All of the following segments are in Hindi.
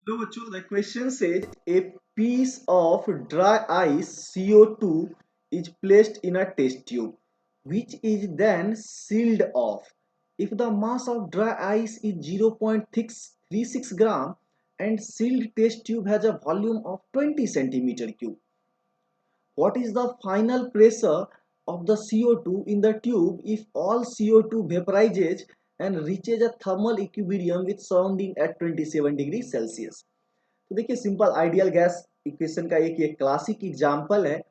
So, Bachu, the question says a piece of dry ice CO2 is placed in a test tube, which is then sealed off. If the mass of dry ice is 0.36 gram and sealed test tube has a volume of 20 centimeter cube, what is the final pressure of the CO2 in the tube if all CO2 vaporizes and reaches a thermal equilibrium with surrounding at 27 degree Celsius. तो देखिए सिंपल आइडियल गैस इक्वेशन का एक ये क्लासिक एग्जांपल है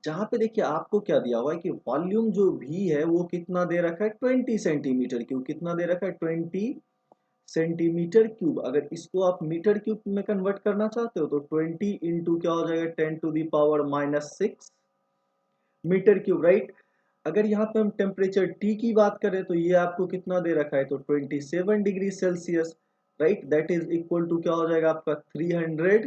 जहां पे देखिए आपको क्या दिया हुआ है कि वॉल्यूम जो भी है वो कितना दे रखा है 20 सेंटीमीटर क्यूब। कितना दे रखा है 20 सेंटीमीटर क्यूब। अगर इसको आप मीटर क्यूब में कन्वर्ट करना चाहते हो तो 20 इंटू क्या हो जाएगा 10⁻⁻⁶ मीटर क्यूब, राइट। अगर यहाँ पे हम टेम्परेचर टी की बात करें तो ये आपको कितना दे रखा है तो 27 degree Celsius, right. That is equal to क्या हो जाएगा आपका 300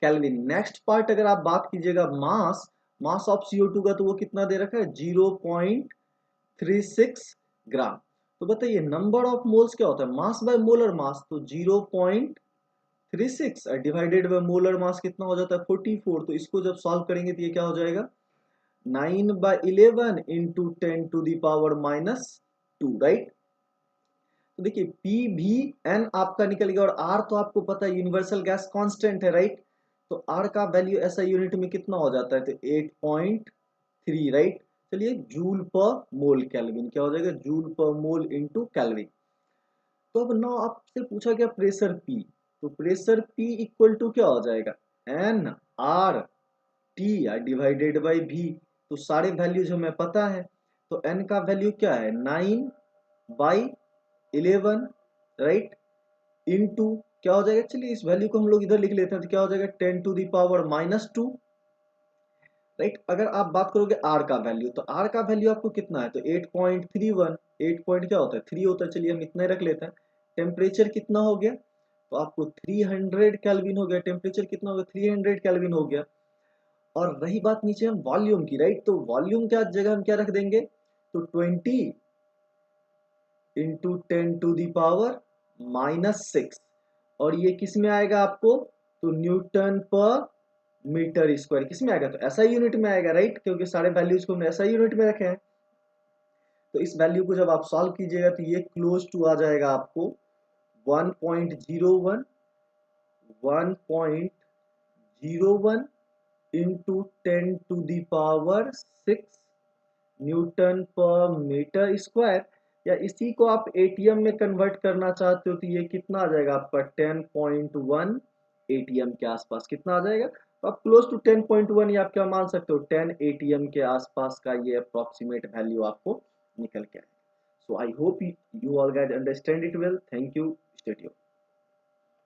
केल्विन। नेक्स्ट पार्ट अगर आप बात कीजिएगा मास मास ऑफ CO2 का तो वो कितना दे रखा है 0.36 ग्राम। तो बताइए नंबर ऑफ मोल्स क्या होता है मास बाय मोलर मास, तो 0.36 डिवाइडेड बाय मोलर मास कितना हो जाता है 44। तो इसको जब सॉल्व करेंगे तो ये क्या हो जाएगा 9/11 इंटू 10⁻⁻², राइट। तो देखिए पी भी एन आपका निकल गया और आर तो आपको पता है यूनिवर्सल गैस कांस्टेंट है, राइट। तो आर का वैल्यू ऐसा यूनिट में कितना हो जाता है तो 8.3, राइट। चलिए जूल पर मोल केल्विन क्या हो जाएगा जूल पर मोल इंटू केल्विन। तो अब ना आपसे पूछा गया प्रेशर पी, तो प्रेशर पी इक्वल टू क्या हो जाएगा N R T divided by V. तो सारे वैल्यूज हमें पता है। तो एन का वैल्यू क्या है 9/11, राइट, इनटू क्या हो जाएगा चलिए इस वैल्यू को हम लोग इधर लिख लेते हैं तो क्या हो जाएगा 10⁻⁻², राइट। अगर आप बात करोगे आर का वैल्यू तो आर का वैल्यू आपको कितना है तो 8.31, 8 पॉइंट क्या होता है 3 होता है, चलिए हम इतना ही रख लेते हैं। टेम्परेचर कितना हो गया तो आपको 300 केल्विन हो गया। टेम्परेचर कितना हो गया 300 केल्विन हो गया। और रही बात नीचे हम वॉल्यूम की, राइट, तो वॉल्यूम क्या जगह हम क्या रख देंगे तो 20 इंटू 10⁻⁻⁶। और ये किस में आएगा आपको तो न्यूटन पर मीटर स्क्वायर किस में आएगा तो ऐसा यूनिट में आएगा, राइट, क्योंकि सारे वैल्यूज को हमने ऐसा यूनिट में रखे हैं। तो इस वैल्यू को जब आप सॉल्व कीजिएगा तो ये क्लोज टू आ जाएगा आपको 1.01 1.01 इंटू 10⁻⁶ न्यूटन पर मीटर स्क्वायर। या इसी को आप एटीएम में कन्वर्ट करना चाहते हो तो ये कितना आ जाएगा आपका 10.1 एटीएम के आसपास कितना आ जाएगा। तो आप क्लोज टू 10.1 या आप क्या मान सकते हो 10 एटीएम के आसपास का ये अप्रोक्सीमेट वैल्यू आपको निकल के आएगा। So I hope you all guys understand it well. Thank you, stay tuned.